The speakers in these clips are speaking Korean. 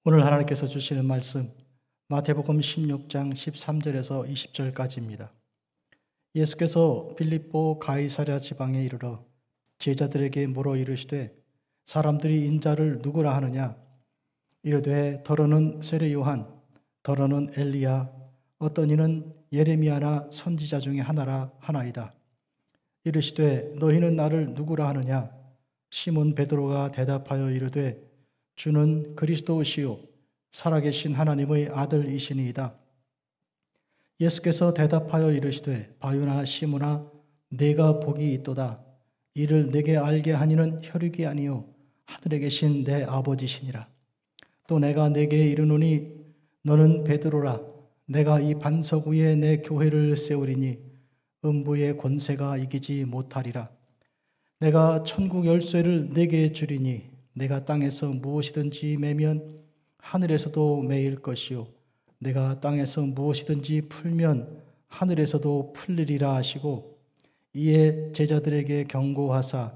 오늘 하나님께서 주시는 말씀 마태복음 16장 13절에서 20절까지입니다. 예수께서 빌립보 가이사랴 지방에 이르러 제자들에게 물어 이르시되 사람들이 인자를 누구라 하느냐? 이르되 더러는 세례 요한, 더러는 엘리야, 어떤 이는 예레미야나 선지자 중에 하나라 하나이다. 이르시되 너희는 나를 누구라 하느냐? 시몬 베드로가 대답하여 이르되 주는 그리스도시요 살아계신 하나님의 아들이시니이다. 예수께서 대답하여 이르시되 바요나 시몬아 네가 복이 있도다. 이를 내게 알게 하니는 혈육이 아니요 하늘에 계신 내 아버지시니라. 또 내가 네게 이르노니 너는 베드로라. 내가 이 반석 위에 내 교회를 세우리니 음부의 권세가 이기지 못하리라. 내가 천국 열쇠를 네게 주리니 내가 땅에서 무엇이든지 매면 하늘에서도 매일 것이요 내가 땅에서 무엇이든지 풀면 하늘에서도 풀리리라 하시고 이에 제자들에게 경고하사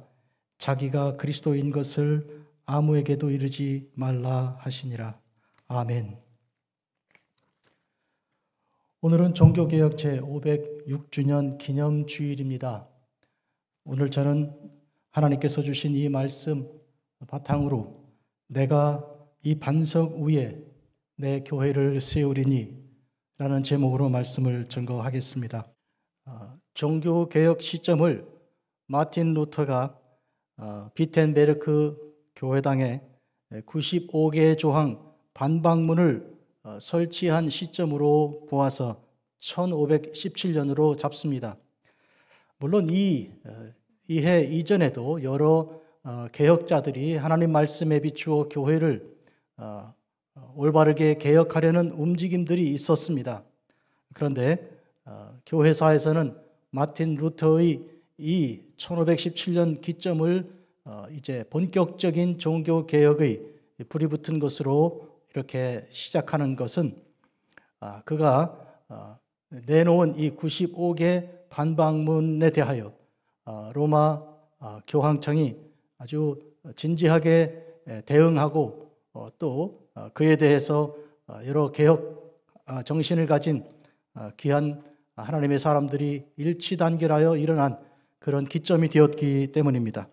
자기가 그리스도인 것을 아무에게도 이르지 말라 하시니라. 아멘. 오늘은 종교개혁 제506주년 기념주일입니다. 오늘 저는 하나님께서 주신 이 말씀 바탕으로 내가 이 반석 위에 내 교회를 세우리니 라는 제목으로 말씀을 증거하겠습니다. 종교개혁 시점을 마틴 루터가 비텐베르크 교회당에 95개의 조항 반박문을 설치한 시점으로 보아서 1517년으로 잡습니다. 물론 이 이해 이전에도 여러 개혁자들이 하나님 말씀에 비추어 교회를 올바르게 개혁하려는 움직임들이 있었습니다. 그런데 교회사에서는 마틴 루터의 이 1517년 기점을 이제 본격적인 종교 개혁의 불이 붙은 것으로 이렇게 시작하는 것은 그가 내놓은 이 95개 반박문에 대하여 로마 교황청이 아주 진지하게 대응하고 또 그에 대해서 여러 개혁 정신을 가진 귀한 하나님의 사람들이 일치단결하여 일어난 그런 기점이 되었기 때문입니다.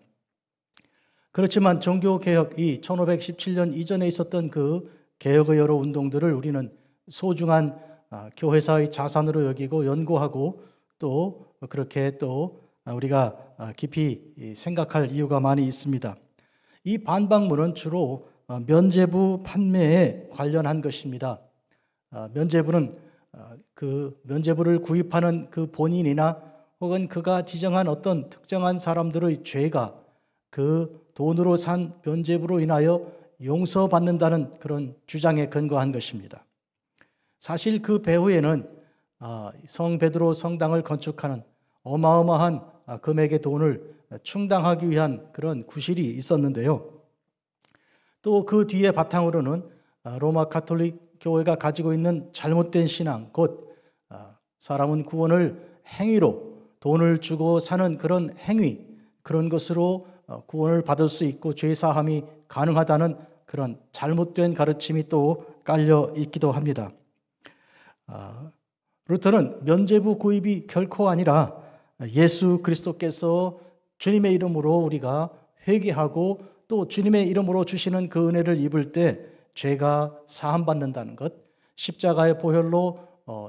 그렇지만 종교개혁 이 1517년 이전에 있었던 그 개혁의 여러 운동들을 우리는 소중한 교회사의 자산으로 여기고 연구하고 또 그렇게 또 우리가 깊이 생각할 이유가 많이 있습니다. 이 반박문은 주로 면죄부 판매에 관련한 것입니다. 면죄부는 그 면죄부를 구입하는 그 본인이나 혹은 그가 지정한 어떤 특정한 사람들의 죄가 그 돈으로 산 면죄부로 인하여 용서받는다는 그런 주장에 근거한 것입니다. 사실 그 배후에는 성 베드로 성당을 건축하는 어마어마한 금액의 돈을 충당하기 위한 그런 구실이 있었는데요. 또 그 뒤에 바탕으로는 로마 가톨릭 교회가 가지고 있는 잘못된 신앙, 곧 사람은 구원을 행위로 돈을 주고 사는 그런 행위, 그런 것으로 구원을 받을 수 있고 죄사함이 가능하다는 그런 잘못된 가르침이 또 깔려 있기도 합니다. 루터는 면죄부 구입이 결코 아니라 예수 그리스도께서 주님의 이름으로 우리가 회개하고 또 주님의 이름으로 주시는 그 은혜를 입을 때 죄가 사함받는다는 것, 십자가의 보혈로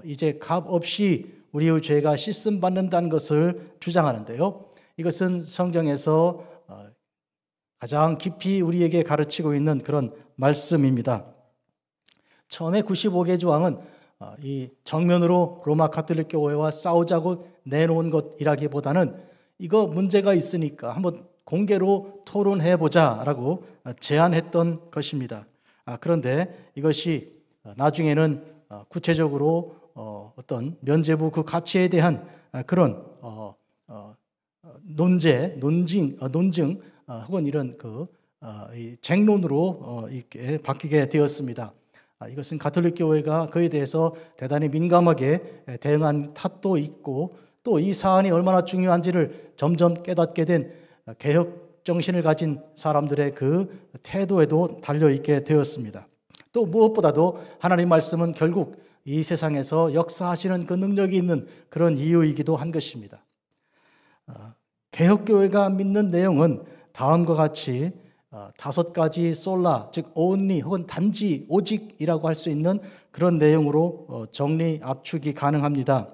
이제 값 없이 우리의 죄가 씻음받는다는 것을 주장하는데요. 이것은 성경에서 가장 깊이 우리에게 가르치고 있는 그런 말씀입니다. 처음에 95개 조항은 이 정면으로 로마 가톨릭 교회와 싸우자고 내놓은 것이라기보다는 이거 문제가 있으니까 한번 공개로 토론해보자라고 제안했던 것입니다. 그런데 이것이 나중에는 구체적으로 어떤 면죄부 그 가치에 대한 그런 논증 혹은 이런 그 쟁론으로 이렇게 바뀌게 되었습니다. 이것은 가톨릭 교회가 그에 대해서 대단히 민감하게 대응한 탓도 있고 또 이 사안이 얼마나 중요한지를 점점 깨닫게 된 개혁 정신을 가진 사람들의 그 태도에도 달려있게 되었습니다. 또 무엇보다도 하나님 말씀은 결국 이 세상에서 역사하시는 그 능력이 있는 그런 이유이기도 한 것입니다. 개혁교회가 믿는 내용은 다음과 같이 5가지 솔라, 즉 only 혹은 단지 오직이라고 할 수 있는 그런 내용으로 정리 압축이 가능합니다.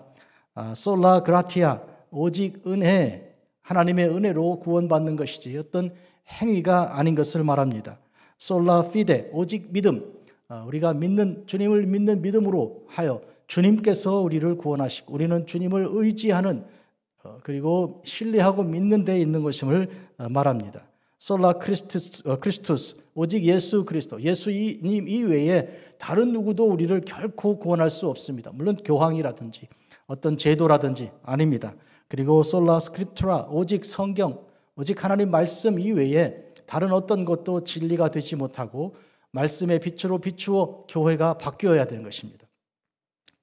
솔라 그라티아, 오직 은혜, 하나님의 은혜로 구원받는 것이지 어떤 행위가 아닌 것을 말합니다. 솔라 피데, 오직 믿음, 우리가 주님을 믿는 믿음으로 하여 주님께서 우리를 구원하시고 우리는 주님을 의지하는 그리고 신뢰하고 믿는 데 있는 것임을 말합니다. 솔라 크리스투스, 오직 예수 그리스도, 예수님 이외에 다른 누구도 우리를 결코 구원할 수 없습니다. 물론 교황이라든지 어떤 제도라든지 아닙니다. 그리고 솔라 스크립투라, 오직 성경, 오직 하나님 말씀 이외에 다른 어떤 것도 진리가 되지 못하고 말씀의 빛으로 비추어 교회가 바뀌어야 되는 것입니다.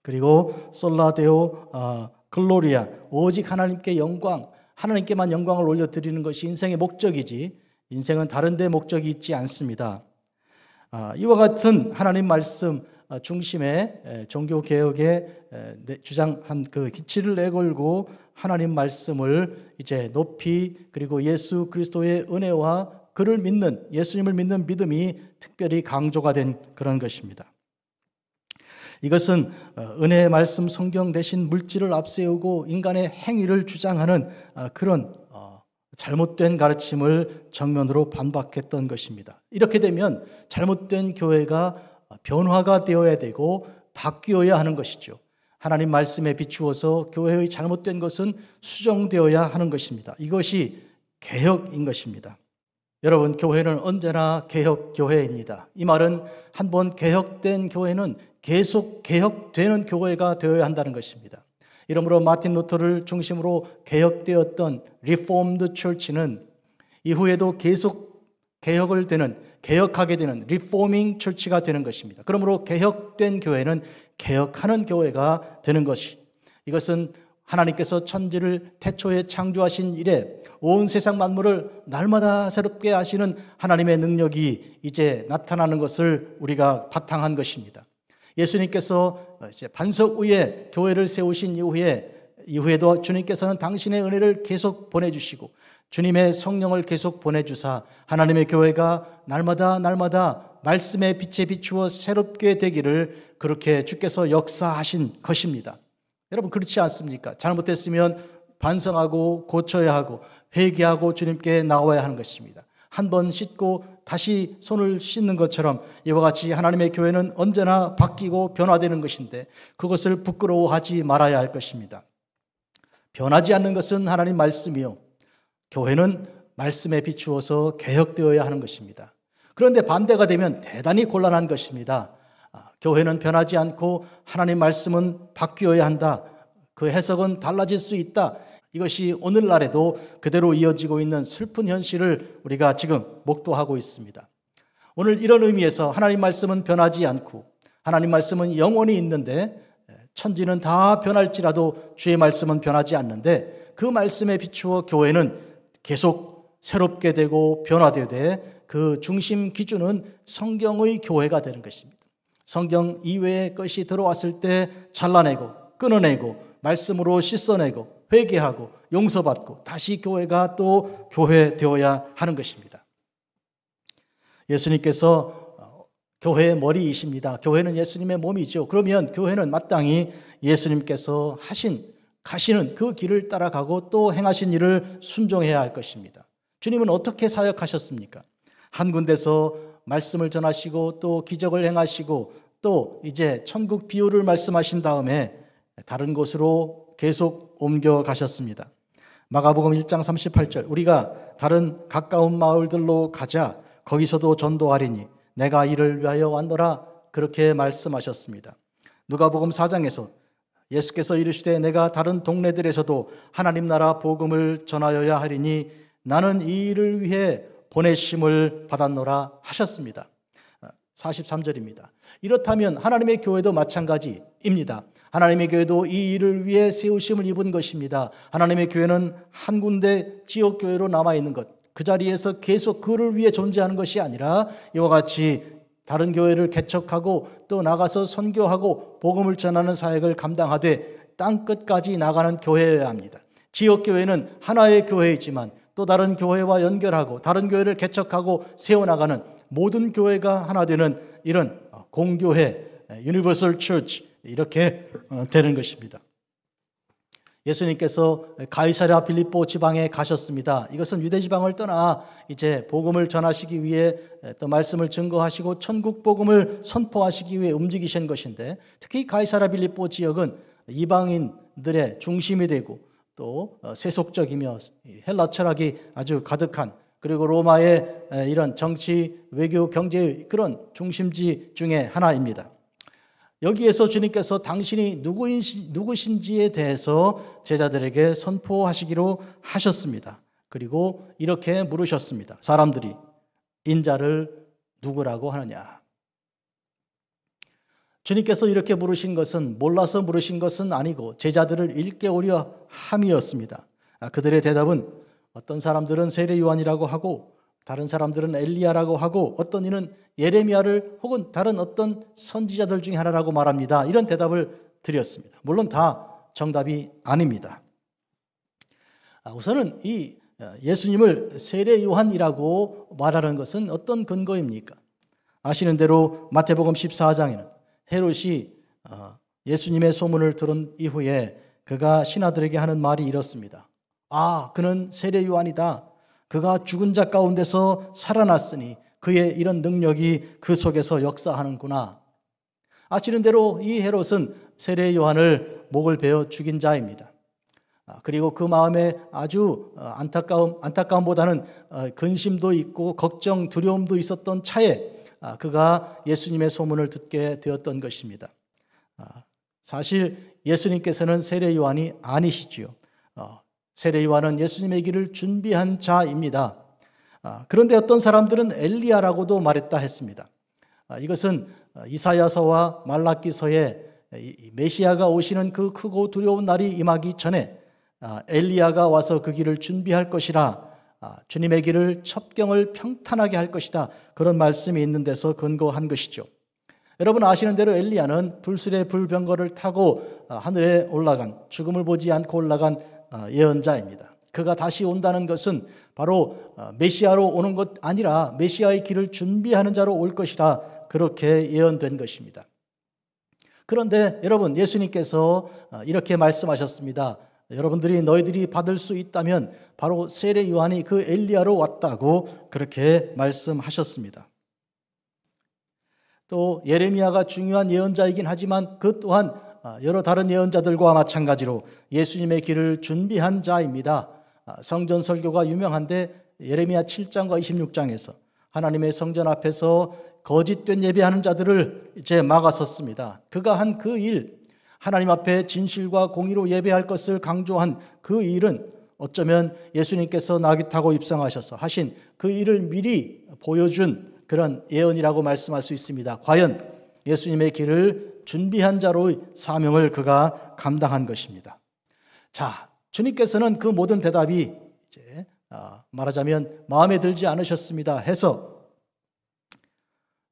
그리고 솔라 데오 글로리아, 오직 하나님께 영광, 하나님께만 영광을 올려드리는 것이 인생의 목적이지 인생은 다른 데 목적이 있지 않습니다. 이와 같은 하나님 말씀 중심의 종교개혁에 주장한 그 기치를 내걸고 하나님 말씀을 이제 높이 그리고 예수 그리스도의 은혜와 그를 믿는 예수님을 믿는 믿음이 특별히 강조가 된 그런 것입니다. 이것은 은혜의 말씀 성경 대신 물질을 앞세우고 인간의 행위를 주장하는 그런 잘못된 가르침을 정면으로 반박했던 것입니다. 이렇게 되면 잘못된 교회가 변화가 되어야 되고 바뀌어야 하는 것이죠. 하나님 말씀에 비추어서 교회의 잘못된 것은 수정되어야 하는 것입니다. 이것이 개혁인 것입니다. 여러분, 교회는 언제나 개혁교회입니다. 이 말은 한번 개혁된 교회는 계속 개혁되는 교회가 되어야 한다는 것입니다. 이러므로 마틴 루터를 중심으로 개혁되었던 리포엄드 처치는 이후에도 계속 개혁하게 되는 리포밍 처치가 되는 것입니다. 그러므로 개혁된 교회는 개혁하는 교회가 되는 것이, 이것은 하나님께서 천지를 태초에 창조하신 이래 온 세상 만물을 날마다 새롭게 하시는 하나님의 능력이 이제 나타나는 것을 우리가 바탕한 것입니다. 예수님께서 이제 반석 위에 교회를 세우신 이후에도 주님께서는 당신의 은혜를 계속 보내주시고 주님의 성령을 계속 보내주사 하나님의 교회가 날마다 말씀의 빛에 비추어 새롭게 되기를 그렇게 주께서 역사하신 것입니다. 여러분, 그렇지 않습니까? 잘못했으면 반성하고 고쳐야 하고 회개하고 주님께 나와야 하는 것입니다. 한 번 씻고 다시 손을 씻는 것처럼 이와 같이 하나님의 교회는 언제나 바뀌고 변화되는 것인데 그것을 부끄러워하지 말아야 할 것입니다. 변하지 않는 것은 하나님 말씀이요, 교회는 말씀에 비추어서 개혁되어야 하는 것입니다. 그런데 반대가 되면 대단히 곤란한 것입니다. 교회는 변하지 않고 하나님 말씀은 바뀌어야 한다. 그 해석은 달라질 수 있다. 이것이 오늘날에도 그대로 이어지고 있는 슬픈 현실을 우리가 지금 목도하고 있습니다. 오늘 이런 의미에서 하나님 말씀은 변하지 않고 하나님 말씀은 영원히 있는데 천지는 다 변할지라도 주의 말씀은 변하지 않는데 그 말씀에 비추어 교회는 계속 새롭게 되고 변화되되 그 중심 기준은 성경의 교회가 되는 것입니다. 성경 이외의 것이 들어왔을 때 잘라내고 끊어내고 말씀으로 씻어내고 회개하고 용서받고 다시 교회가 또 교회되어야 하는 것입니다. 예수님께서 교회의 머리이십니다. 교회는 예수님의 몸이죠. 그러면 교회는 마땅히 예수님께서 가시는 그 길을 따라가고 또 행하신 일을 순종해야 할 것입니다. 주님은 어떻게 사역하셨습니까? 한 군데서 말씀을 전하시고 또 기적을 행하시고 또 이제 천국 비유를 말씀하신 다음에 다른 곳으로 계속 옮겨가셨습니다. 마가복음 1장 38절, 우리가 다른 가까운 마을들로 가자 거기서도 전도하리니 내가 이를 위하여 왔노라, 그렇게 말씀하셨습니다. 누가복음 4장에서 예수께서 이르시되 내가 다른 동네들에서도 하나님 나라 복음을 전하여야 하리니 나는 이 일을 위해 보내심을 받았노라 하셨습니다. 43절입니다. 이렇다면 하나님의 교회도 마찬가지입니다. 하나님의 교회도 이 일을 위해 세우심을 입은 것입니다. 하나님의 교회는 한 군데 지역교회로 남아있는 것, 그 자리에서 계속 그를 위해 존재하는 것이 아니라 이와 같이 다른 교회를 개척하고 또 나가서 선교하고 복음을 전하는 사역을 감당하되 땅 끝까지 나가는 교회여야 합니다. 지역교회는 하나의 교회이지만 또 다른 교회와 연결하고 다른 교회를 개척하고 세워나가는 모든 교회가 하나 되는 이런 공교회, 유니버설 처치 이렇게 되는 것입니다. 예수님께서 가이사랴 빌립보 지방에 가셨습니다. 이것은 유대 지방을 떠나 이제 복음을 전하시기 위해 또 말씀을 증거하시고 천국 복음을 선포하시기 위해 움직이신 것인데, 특히 가이사랴 빌립보 지역은 이방인들의 중심이 되고 또 세속적이며 헬라 철학이 아주 가득한, 그리고 로마의 이런 정치, 외교, 경제의 그런 중심지 중에 하나입니다. 여기에서 주님께서 당신이 누구신지에 대해서 제자들에게 선포하시기로 하셨습니다. 그리고 이렇게 물으셨습니다. 사람들이 인자를 누구라고 하느냐? 주님께서 이렇게 물으신 것은 몰라서 물으신 것은 아니고 제자들을 일깨우려 함이었습니다. 그들의 대답은 어떤 사람들은 세례 요한이라고 하고 다른 사람들은 엘리야라고 하고 어떤 이는 예레미야를 혹은 다른 어떤 선지자들 중에 하나라고 말합니다. 이런 대답을 드렸습니다. 물론 다 정답이 아닙니다. 우선은 이 예수님을 세례 요한이라고 말하는 것은 어떤 근거입니까? 아시는 대로 마태복음 14장에는 헤롯이 예수님의 소문을 들은 이후에 그가 신하들에게 하는 말이 이렇습니다. 그는 세례 요한이다. 그가 죽은 자 가운데서 살아났으니 그의 이런 능력이 그 속에서 역사하는구나. 아시는 대로 이 헤롯은 세례 요한을 목을 베어 죽인 자입니다. 그리고 그 마음에 아주 안타까움보다는 근심도 있고 걱정, 두려움도 있었던 차에 그가 예수님의 소문을 듣게 되었던 것입니다. 사실 예수님께서는 세례 요한이 아니시지요. 세례 요한은 예수님의 길을 준비한 자입니다. 그런데 어떤 사람들은 엘리야라고도 말했다 했습니다. 이것은 이사야서와 말라기서에 메시아가 오시는 그 크고 두려운 날이 임하기 전에 엘리야가 와서 그 길을 준비할 것이라, 주님의 길을 첩경을 평탄하게 할 것이다, 그런 말씀이 있는 데서 근거한 것이죠. 여러분 아시는 대로 엘리야는 불술의 불병거를 타고 하늘에 올라간, 죽음을 보지 않고 올라간 예언자입니다. 그가 다시 온다는 것은 바로 메시아로 오는 것 아니라 메시아의 길을 준비하는 자로 올 것이라 그렇게 예언된 것입니다. 그런데 여러분, 예수님께서 이렇게 말씀하셨습니다. 여러분들이 너희들이 받을 수 있다면 바로 세례 요한이 그 엘리야로 왔다고 그렇게 말씀하셨습니다. 또 예레미야가 중요한 예언자이긴 하지만 그 또한 여러 다른 예언자들과 마찬가지로 예수님의 길을 준비한 자입니다. 성전 설교가 유명한데 예레미야 7장과 26장에서 하나님의 성전 앞에서 거짓된 예배하는 자들을 이제 막아섰습니다. 그가 한 그 일, 하나님 앞에 진실과 공의로 예배할 것을 강조한 그 일은 어쩌면 예수님께서 나귀 타고 입성하셔서 하신 그 일을 미리 보여준 그런 예언이라고 말씀할 수 있습니다. 과연 예수님의 길을 준비한 자로의 사명을 그가 감당한 것입니다. 자, 주님께서는 그 모든 대답이 이제 말하자면 마음에 들지 않으셨습니다 해서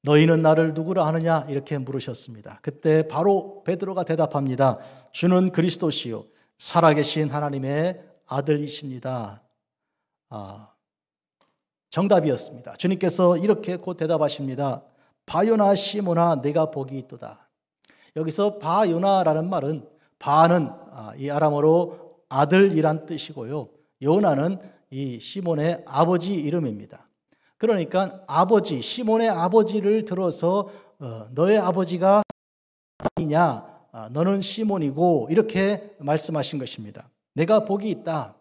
너희는 나를 누구라 하느냐 이렇게 물으셨습니다. 그때 바로 베드로가 대답합니다. 주는 그리스도시요 살아계신 하나님의 아들이십니다. 정답이었습니다. 주님께서 이렇게 곧 대답하십니다. 바요나 시몬아 내가 복이 있도다. 여기서 바요나라는 말은 바는 이 아람어로 아들이란 뜻이고요. 요나는 이 시몬의 아버지 이름입니다. 그러니까 아버지, 시몬의 아버지를 들어서 너의 아버지가 이냐, 너는 시몬이고 이렇게 말씀하신 것입니다. 내가 복이 있다.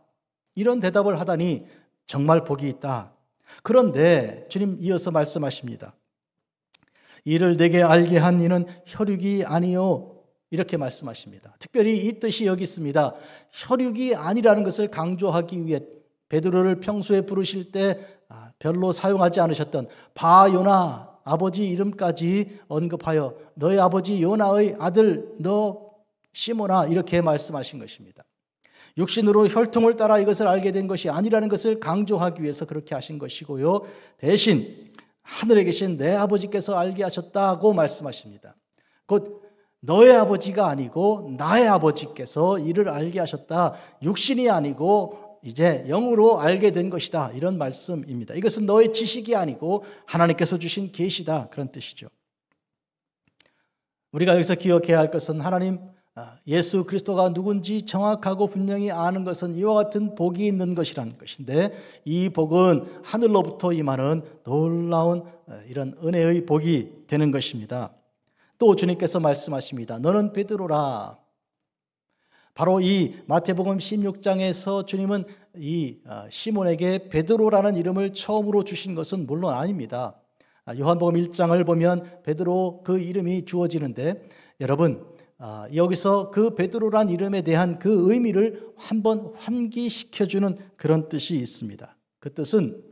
이런 대답을 하다니 정말 복이 있다. 그런데 주님 이어서 말씀하십니다. 이를 내게 알게 한 이는 혈육이 아니요 이렇게 말씀하십니다. 특별히 이 뜻이 여기 있습니다. 혈육이 아니라는 것을 강조하기 위해 베드로를 평소에 부르실 때 별로 사용하지 않으셨던 바요나 아버지 이름까지 언급하여 너의 아버지 요나의 아들 너 시몬아 이렇게 말씀하신 것입니다. 육신으로 혈통을 따라 이것을 알게 된 것이 아니라는 것을 강조하기 위해서 그렇게 하신 것이고요. 대신 하늘에 계신 내 아버지께서 알게 하셨다고 말씀하십니다. 곧 너의 아버지가 아니고 나의 아버지께서 이를 알게 하셨다. 육신이 아니고 이제 영으로 알게 된 것이다. 이런 말씀입니다. 이것은 너의 지식이 아니고 하나님께서 주신 계시다. 그런 뜻이죠. 우리가 여기서 기억해야 할 것은 하나님 예수 그리스도가 누군지 정확하고 분명히 아는 것은 이와 같은 복이 있는 것이라는 것인데, 이 복은 하늘로부터 임하는 놀라운 이런 은혜의 복이 되는 것입니다. 또 주님께서 말씀하십니다. 너는 베드로라. 바로 이 마태복음 16장에서 주님은 이 시몬에게 베드로라는 이름을 처음으로 주신 것은 물론 아닙니다. 요한복음 1장을 보면 베드로 그 이름이 주어지는데, 여러분 여기서 그 베드로란 이름에 대한 그 의미를 한번 환기시켜주는 그런 뜻이 있습니다. 그 뜻은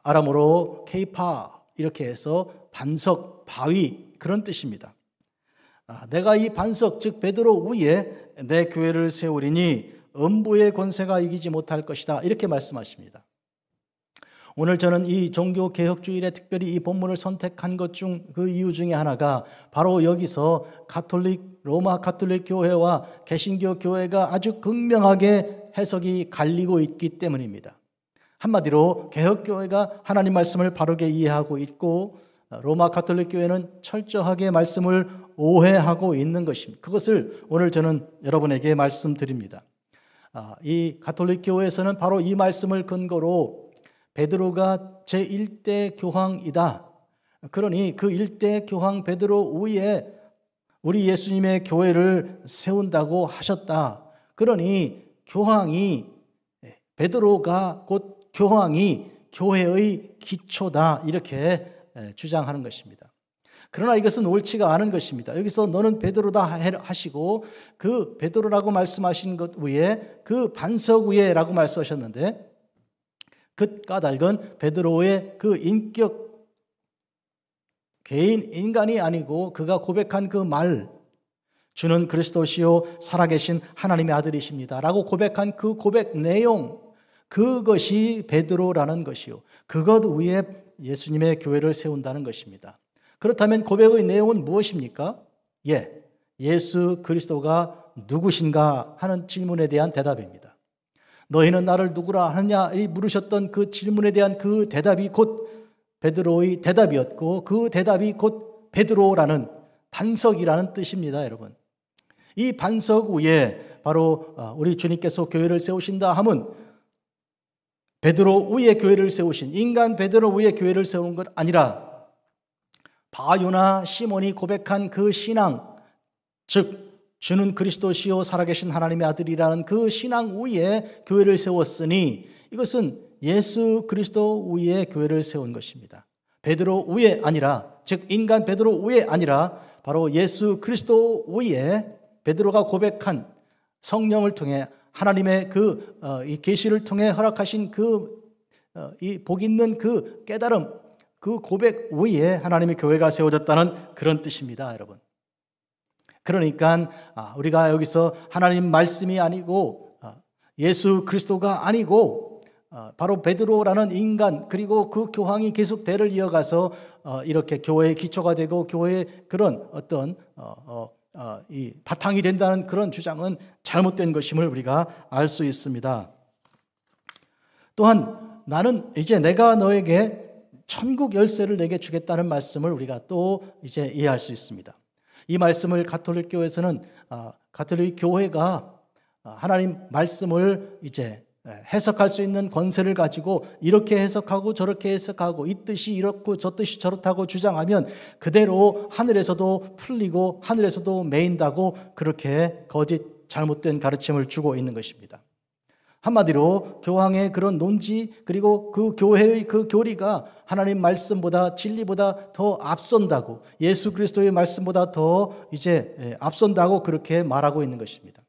아람어로 케이파 이렇게 해서 반석, 바위 그런 뜻입니다. 내가 이 반석 즉 베드로 위에 내 교회를 세우리니 음부의 권세가 이기지 못할 것이다, 이렇게 말씀하십니다. 오늘 저는 이 종교개혁주일에 특별히 이 본문을 선택한 것 중 그 이유 중에 하나가 바로 여기서 로마 가톨릭 교회와 개신교 교회가 아주 극명하게 해석이 갈리고 있기 때문입니다. 한마디로 개혁교회가 하나님 말씀을 바르게 이해하고 있고 로마 가톨릭 교회는 철저하게 말씀을 오해하고 있는 것입니다. 그것을 오늘 저는 여러분에게 말씀드립니다. 이 가톨릭 교회에서는 바로 이 말씀을 근거로 베드로가 제1대 교황이다. 그러니 그 1대 교황 베드로 위에 우리 예수님의 교회를 세운다고 하셨다. 그러니 베드로가 곧 교황이 교회의 기초다, 이렇게 주장하는 것입니다. 그러나 이것은 옳지가 않은 것입니다. 여기서 너는 베드로다 하시고 그 베드로라고 말씀하신 것 위에 그 반석 위에라고 말씀하셨는데, 그 까닭은 베드로의 그 인격, 개인 인간이 아니고 그가 고백한 그 말, 주는 그리스도시요 살아계신 하나님의 아들이십니다 라고 고백한 그 고백 내용, 그것이 베드로라는 것이요, 그것 위에 예수님의 교회를 세운다는 것입니다. 그렇다면 고백의 내용은 무엇입니까? 예수 그리스도가 누구신가 하는 질문에 대한 대답입니다. 너희는 나를 누구라 하느냐 물으셨던 그 질문에 대한 그 대답이 곧 베드로의 대답이었고, 그 대답이 곧 베드로라는 반석이라는 뜻입니다. 여러분, 이 반석 위에 바로 우리 주님께서 교회를 세우신다 함은 베드로 위에 교회를 세우신, 인간 베드로 위에 교회를 세운 것 아니라 바요나 시몬이 고백한 그 신앙, 즉 주는 그리스도시요 살아계신 하나님의 아들이라는 그 신앙 위에 교회를 세웠으니 이것은 예수 그리스도 위에 교회를 세운 것입니다. 베드로 위에 아니라, 즉 인간 베드로 위에 아니라 바로 예수 그리스도 위에 베드로가 고백한 성령을 통해 하나님의 이 계시를 통해 허락하신 이 복 있는 그 깨달음, 그 고백 위에 하나님의 교회가 세워졌다는 그런 뜻입니다, 여러분. 그러니까 우리가 여기서 하나님 말씀이 아니고 예수 그리스도가 아니고 바로 베드로라는 인간, 그리고 그 교황이 계속 대를 이어가서 이렇게 교회의 기초가 되고 교회의 그런 어떤 이 바탕이 된다는 그런 주장은 잘못된 것임을 우리가 알 수 있습니다. 또한 나는 이제 내가 너에게 천국 열쇠를 내게 주겠다는 말씀을 우리가 또 이제 이해할 수 있습니다. 이 말씀을 가톨릭 교회에서는 가톨릭 교회가 하나님 말씀을 이제 해석할 수 있는 권세를 가지고 이렇게 해석하고 저렇게 해석하고 이 뜻이 이렇고 저 뜻이 저렇다고 주장하면 그대로 하늘에서도 풀리고 하늘에서도 매인다고 그렇게 거짓 잘못된 가르침을 주고 있는 것입니다. 한마디로 교황의 그런 논지, 그리고 그 교회의 그 교리가 하나님 말씀보다, 진리보다 더 앞선다고, 예수 그리스도의 말씀보다 더 이제 앞선다고 그렇게 말하고 있는 것입니다.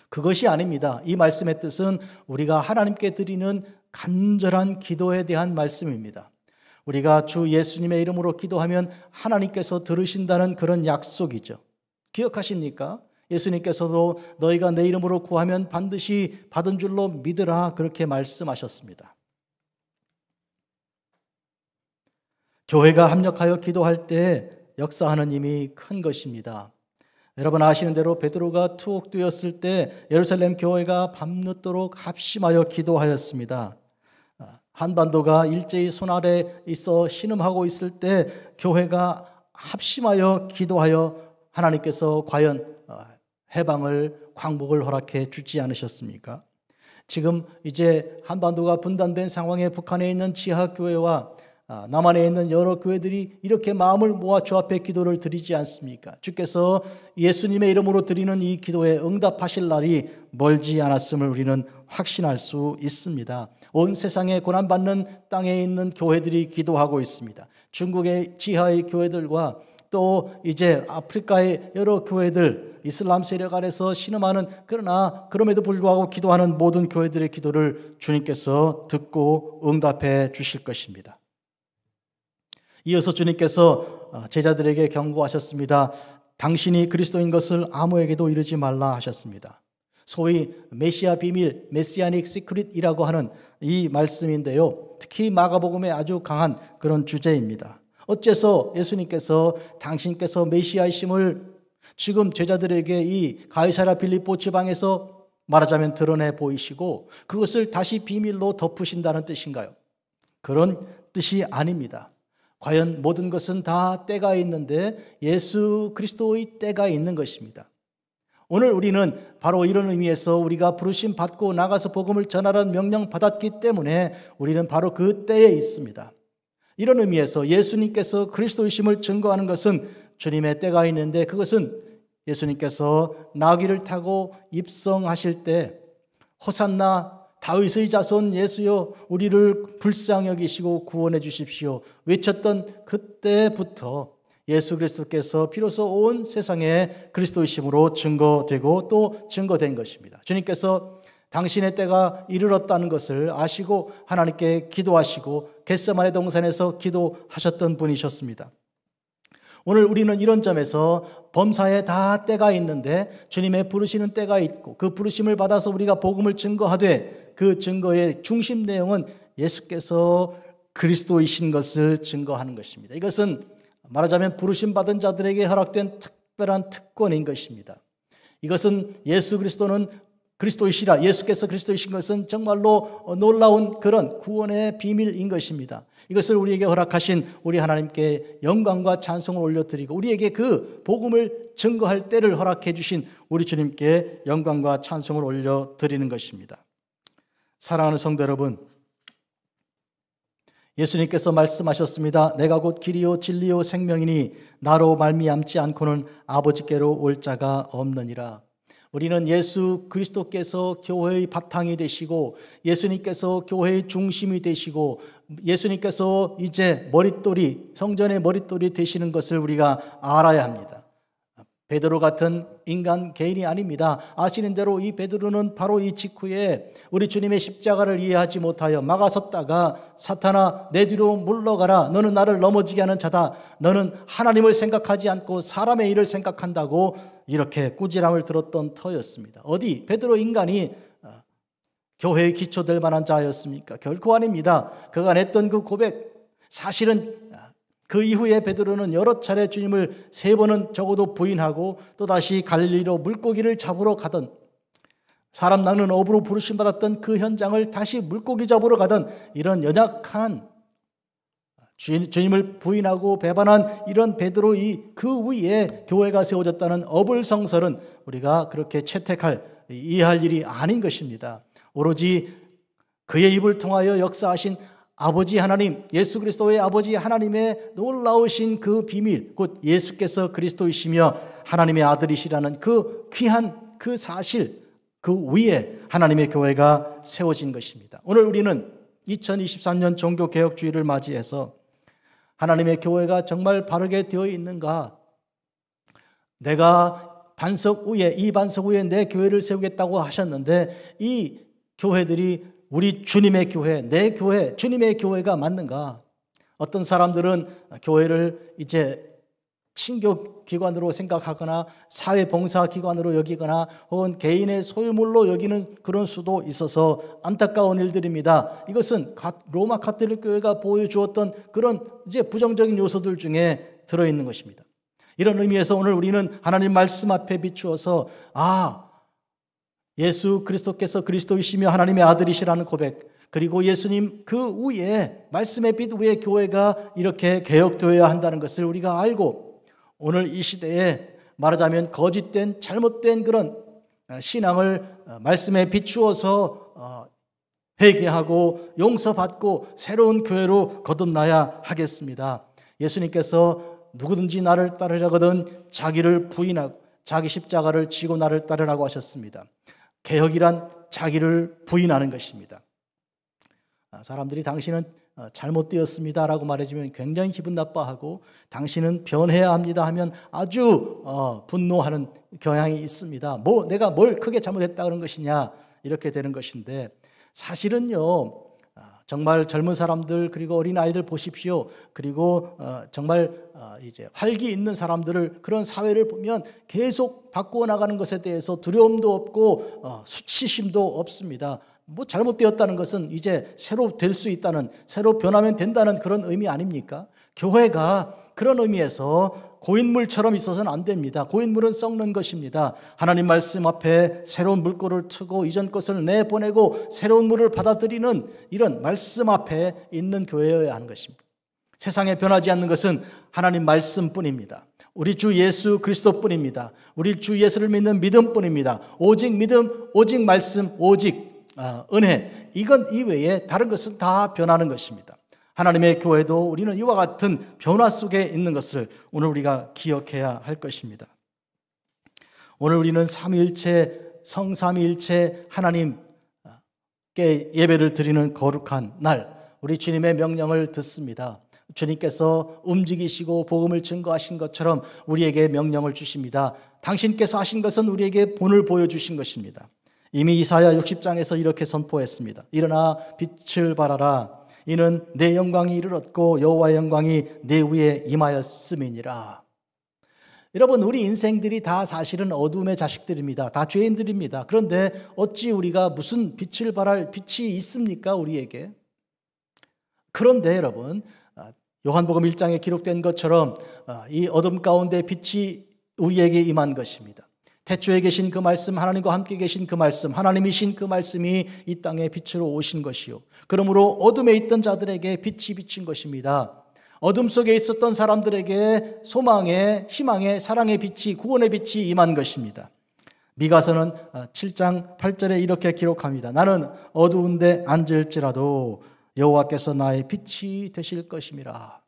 그것이 아닙니다. 이 말씀의 뜻은 우리가 하나님께 드리는 간절한 기도에 대한 말씀입니다. 우리가 주 예수님의 이름으로 기도하면 하나님께서 들으신다는 그런 약속이죠. 기억하십니까? 예수님께서도 너희가 내 이름으로 구하면 반드시 받은 줄로 믿으라, 그렇게 말씀하셨습니다. 교회가 합력하여 기도할 때 역사하는 힘이 큰 것입니다. 여러분 아시는 대로 베드로가 투옥되었을 때 예루살렘 교회가 밤늦도록 합심하여 기도하였습니다. 한반도가 일제히 손아래 있어 신음하고 있을 때 교회가 합심하여 기도하여 하나님께서 과연 해방을, 광복을 허락해 주지 않으셨습니까? 지금 이제 한반도가 분단된 상황에 북한에 있는 지하교회와 남한에 있는 여러 교회들이 이렇게 마음을 모아 주 앞에 기도를 드리지 않습니까? 주께서 예수님의 이름으로 드리는 이 기도에 응답하실 날이 멀지 않았음을 우리는 확신할 수 있습니다. 온 세상에 고난받는 땅에 있는 교회들이 기도하고 있습니다. 중국의 지하의 교회들과 또 이제 아프리카의 여러 교회들, 이슬람 세력 아래서 신음하는, 그러나 그럼에도 불구하고 기도하는 모든 교회들의 기도를 주님께서 듣고 응답해 주실 것입니다. 이어서 주님께서 제자들에게 경고하셨습니다. 당신이 그리스도인 것을 아무에게도 이르지 말라 하셨습니다. 소위 메시아 비밀, 메시아닉 시크릿이라고 하는 이 말씀인데요. 특히 마가복음에 아주 강한 그런 주제입니다. 어째서 예수님께서 당신께서 메시아이심을 지금 제자들에게 이 가이사랴 빌립보 지방에서 말하자면 드러내 보이시고 그것을 다시 비밀로 덮으신다는 뜻인가요? 그런 뜻이 아닙니다. 과연 모든 것은 다 때가 있는데 예수 그리스도의 때가 있는 것입니다. 오늘 우리는 바로 이런 의미에서 우리가 부르심 받고 나가서 복음을 전하라는 명령 받았기 때문에 우리는 바로 그 때에 있습니다. 이런 의미에서 예수님께서 그리스도이심을 증거하는 것은 주님의 때가 있는데, 그것은 예수님께서 나귀를 타고 입성하실 때 호산나 다윗의 자손 예수여 우리를 불쌍히 여기시고 구원해 주십시오 외쳤던 그때부터 예수 그리스도께서 비로소 온 세상에 그리스도이심으로 증거되고 또 증거된 것입니다. 주님께서 당신의 때가 이르렀다는 것을 아시고 하나님께 기도하시고 겟세마네 동산에서 기도하셨던 분이셨습니다. 오늘 우리는 이런 점에서 범사에 다 때가 있는데 주님의 부르시는 때가 있고 그 부르심을 받아서 우리가 복음을 증거하되 그 증거의 중심 내용은 예수께서 그리스도이신 것을 증거하는 것입니다. 이것은 말하자면 부르심 받은 자들에게 허락된 특별한 특권인 것입니다. 이것은 예수 그리스도는 그리스도이시라, 예수께서 그리스도이신 것은 정말로 놀라운 그런 구원의 비밀인 것입니다. 이것을 우리에게 허락하신 우리 하나님께 영광과 찬송을 올려드리고 우리에게 그 복음을 증거할 때를 허락해 주신 우리 주님께 영광과 찬송을 올려드리는 것입니다. 사랑하는 성도 여러분, 예수님께서 말씀하셨습니다. 내가 곧 길이요 진리요 생명이니 나로 말미암지 않고는 아버지께로 올 자가 없느니라. 우리는 예수 그리스도께서 교회의 바탕이 되시고 예수님께서 교회의 중심이 되시고 예수님께서 이제 머릿돌이, 성전의 머릿돌이 되시는 것을 우리가 알아야 합니다. 베드로 같은 인간 개인이 아닙니다. 아시는 대로 이 베드로는 바로 이 직후에 우리 주님의 십자가를 이해하지 못하여 막아섰다가 사탄아 내 뒤로 물러가라, 너는 나를 넘어지게 하는 자다, 너는 하나님을 생각하지 않고 사람의 일을 생각한다고 이렇게 꾸지람을 들었던 터였습니다. 어디 베드로 인간이 교회의 기초될 만한 자였습니까? 결코 아닙니다. 그가 냈던 그 고백, 사실은 그 이후에 베드로는 여러 차례 주님을 3번은 적어도 부인하고 또다시 갈릴리로 물고기를 잡으러 가던, 사람 낚는 어부로 부르심 받았던 그 현장을 다시 물고기 잡으러 가던 이런 연약한 주님을 부인하고 배반한 이런 베드로 그 위에 교회가 세워졌다는 어불성설은 우리가 그렇게 채택할, 이해할 일이 아닌 것입니다. 오로지 그의 입을 통하여 역사하신 아버지 하나님, 예수 그리스도의 아버지 하나님의 놀라우신 그 비밀, 곧 예수께서 그리스도이시며 하나님의 아들이시라는 그 귀한 그 사실, 그 위에 하나님의 교회가 세워진 것입니다. 오늘 우리는 2023년 종교개혁주의를 맞이해서 하나님의 교회가 정말 바르게 되어 있는가, 내가 반석 위에, 이 반석 위에 내 교회를 세우겠다고 하셨는데 이 교회들이 우리 주님의 교회, 내 교회, 주님의 교회가 맞는가? 어떤 사람들은 교회를 이제 친교기관으로 생각하거나 사회봉사기관으로 여기거나 혹은 개인의 소유물로 여기는 그런 수도 있어서 안타까운 일들입니다. 이것은 로마 가톨릭 교회가 보여주었던 그런 이제 부정적인 요소들 중에 들어있는 것입니다. 이런 의미에서 오늘 우리는 하나님 말씀 앞에 비추어서 예수 그리스도께서 그리스도이시며 하나님의 아들이시라는 고백, 그리고 예수님 그 위에 말씀의 빛 위에 교회가 이렇게 개혁되어야 한다는 것을 우리가 알고, 오늘 이 시대에 말하자면 거짓된 잘못된 그런 신앙을 말씀에 비추어서 회개하고 용서받고 새로운 교회로 거듭나야 하겠습니다. 예수님께서 누구든지 나를 따르려거든 자기를 부인하고 자기 십자가를 지고 나를 따르라고 하셨습니다. 개혁이란 자기를 부인하는 것입니다. 사람들이 당신은 잘못되었습니다 라고 말해주면 굉장히 기분 나빠하고, 당신은 변해야 합니다 하면 아주 분노하는 경향이 있습니다. 내가 뭘 크게 잘못했다 그런 것이냐, 이렇게 되는 것인데, 사실은요 정말 젊은 사람들 그리고 어린 아이들 보십시오. 그리고 정말 이제 활기 있는 사람들을, 그런 사회를 보면 계속 바꾸어 나가는 것에 대해서 두려움도 없고 수치심도 없습니다. 잘못되었다는 것은 이제 새로 될 수 있다는, 새로 변하면 된다는 그런 의미 아닙니까? 교회가 그런 의미에서 고인물처럼 있어서는 안 됩니다. 고인물은 썩는 것입니다. 하나님 말씀 앞에 새로운 물꼬를 트고 이전 것을 내보내고 새로운 물을 받아들이는 이런 말씀 앞에 있는 교회여야 하는 것입니다. 세상에 변하지 않는 것은 하나님 말씀뿐입니다. 우리 주 예수 그리스도뿐입니다. 우리 주 예수를 믿는 믿음뿐입니다. 오직 믿음, 오직 말씀, 오직 은혜, 이건 이외에 다른 것은 다 변하는 것입니다. 하나님의 교회도 우리는 이와 같은 변화 속에 있는 것을 오늘 우리가 기억해야 할 것입니다. 오늘 우리는 삼위일체, 성삼위일체 하나님께 예배를 드리는 거룩한 날, 우리 주님의 명령을 듣습니다. 주님께서 움직이시고 복음을 증거하신 것처럼 우리에게 명령을 주십니다. 당신께서 하신 것은 우리에게 본을 보여주신 것입니다. 이미 이사야 60장에서 이렇게 선포했습니다. 일어나 빛을 발하라. 이는 내 영광이 이르렀고 여호와의 영광이 내 위에 임하였음이니라. 여러분, 우리 인생들이 다 사실은 어둠의 자식들입니다. 다 죄인들입니다. 그런데 어찌 우리가 무슨 빛을 발할 빛이 있습니까, 우리에게? 그런데 여러분, 요한복음 1장에 기록된 것처럼 이 어둠 가운데 빛이 우리에게 임한 것입니다. 태초에 계신 그 말씀, 하나님과 함께 계신 그 말씀, 하나님이신 그 말씀이 이 땅에 빛으로 오신 것이요, 그러므로 어둠에 있던 자들에게 빛이 비친 것입니다. 어둠 속에 있었던 사람들에게 소망의, 희망의, 사랑의 빛이, 구원의 빛이 임한 것입니다. 미가서는 7장 8절에 이렇게 기록합니다. 나는 어두운데 앉을지라도 여호와께서 나의 빛이 되실 것임이라.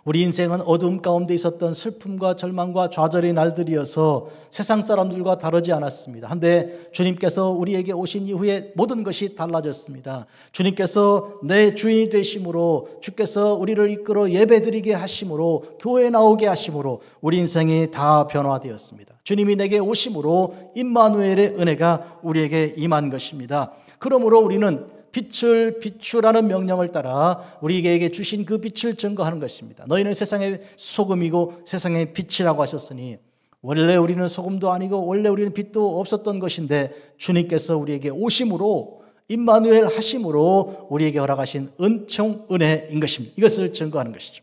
우리 인생은 어두움 가운데 있었던 슬픔과 절망과 좌절의 날들이어서 세상 사람들과 다르지 않았습니다. 한데 주님께서 우리에게 오신 이후에 모든 것이 달라졌습니다. 주님께서 내 주인이 되심으로, 주께서 우리를 이끌어 예배드리게 하심으로, 교회에 나오게 하심으로 우리 인생이 다 변화되었습니다. 주님이 내게 오심으로 임마누엘의 은혜가 우리에게 임한 것입니다. 그러므로 우리는 빛을 비추라는 명령을 따라 우리에게 주신 그 빛을 증거하는 것입니다. 너희는 세상의 소금이고 세상의 빛이라고 하셨으니, 원래 우리는 소금도 아니고 원래 우리는 빛도 없었던 것인데 주님께서 우리에게 오심으로, 임마누엘 하심으로 우리에게 허락하신 은총, 은혜인 것입니다. 이것을 증거하는 것이죠.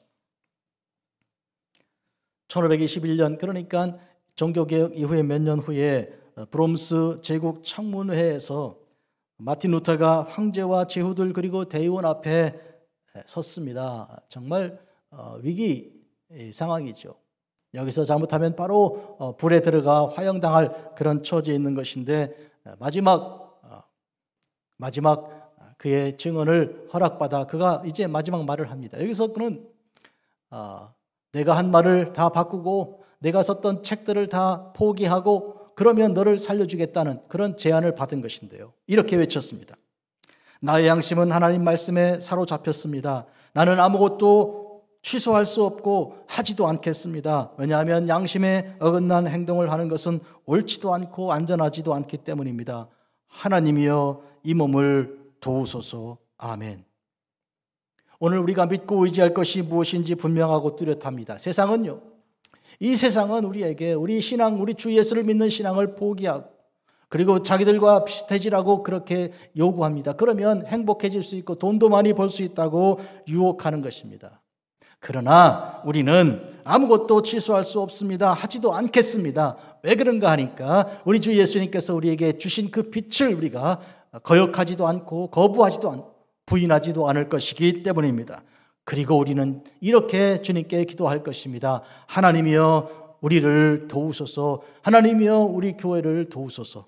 1521년, 그러니까 종교개혁 이후에 몇 년 후에 브롬스 제국 청문회에서 마틴 루터가 황제와 제후들 그리고 대의원 앞에 섰습니다. 정말 위기 상황이죠. 여기서 잘못하면 바로 불에 들어가 화형당할 그런 처지에 있는 것인데, 마지막 그의 증언을 허락받아 그가 이제 마지막 말을 합니다. 여기서 그는 내가 한 말을 다 바꾸고 내가 썼던 책들을 다 포기하고 그러면 너를 살려주겠다는 그런 제안을 받은 것인데요, 이렇게 외쳤습니다. 나의 양심은 하나님 말씀에 사로잡혔습니다. 나는 아무것도 취소할 수 없고 하지도 않겠습니다. 왜냐하면 양심에 어긋난 행동을 하는 것은 옳지도 않고 안전하지도 않기 때문입니다. 하나님이여 이 몸을 도우소서. 아멘. 오늘 우리가 믿고 의지할 것이 무엇인지 분명하고 뚜렷합니다. 세상은요, 이 세상은 우리에게 우리 신앙, 우리 주 예수를 믿는 신앙을 포기하고 그리고 자기들과 비슷해지라고 그렇게 요구합니다. 그러면 행복해질 수 있고 돈도 많이 벌 수 있다고 유혹하는 것입니다. 그러나 우리는 아무것도 취소할 수 없습니다. 하지도 않겠습니다. 왜 그런가 하니까 우리 주 예수님께서 우리에게 주신 그 빛을 우리가 거역하지도 않고 거부하지도 않고 부인하지도 않을 것이기 때문입니다. 그리고 우리는 이렇게 주님께 기도할 것입니다. 하나님이여 우리를 도우소서. 하나님이여 우리 교회를 도우소서.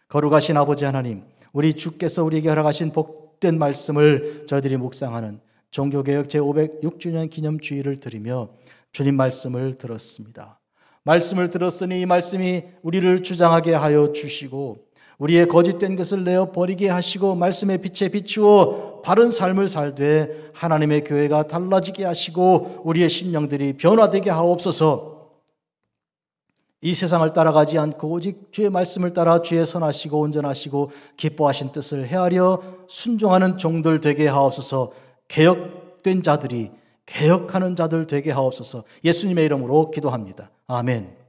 거룩하신 아버지 하나님, 우리 주께서 우리에게 허락하신 복된 말씀을 저희들이 묵상하는 종교개혁 제506주년 기념주의를 드리며 주님 말씀을 들었습니다. 말씀을 들었으니 이 말씀이 우리를 주장하게 하여 주시고 우리의 거짓된 것을 내어 버리게 하시고 말씀의 빛에 비추어 바른 삶을 살되 하나님의 교회가 달라지게 하시고 우리의 심령들이 변화되게 하옵소서. 이 세상을 따라가지 않고 오직 주의 말씀을 따라 주의 선하시고 온전하시고 기뻐하신 뜻을 헤아려 순종하는 종들 되게 하옵소서. 개혁된 자들이 개혁하는 자들 되게 하옵소서. 예수님의 이름으로 기도합니다. 아멘.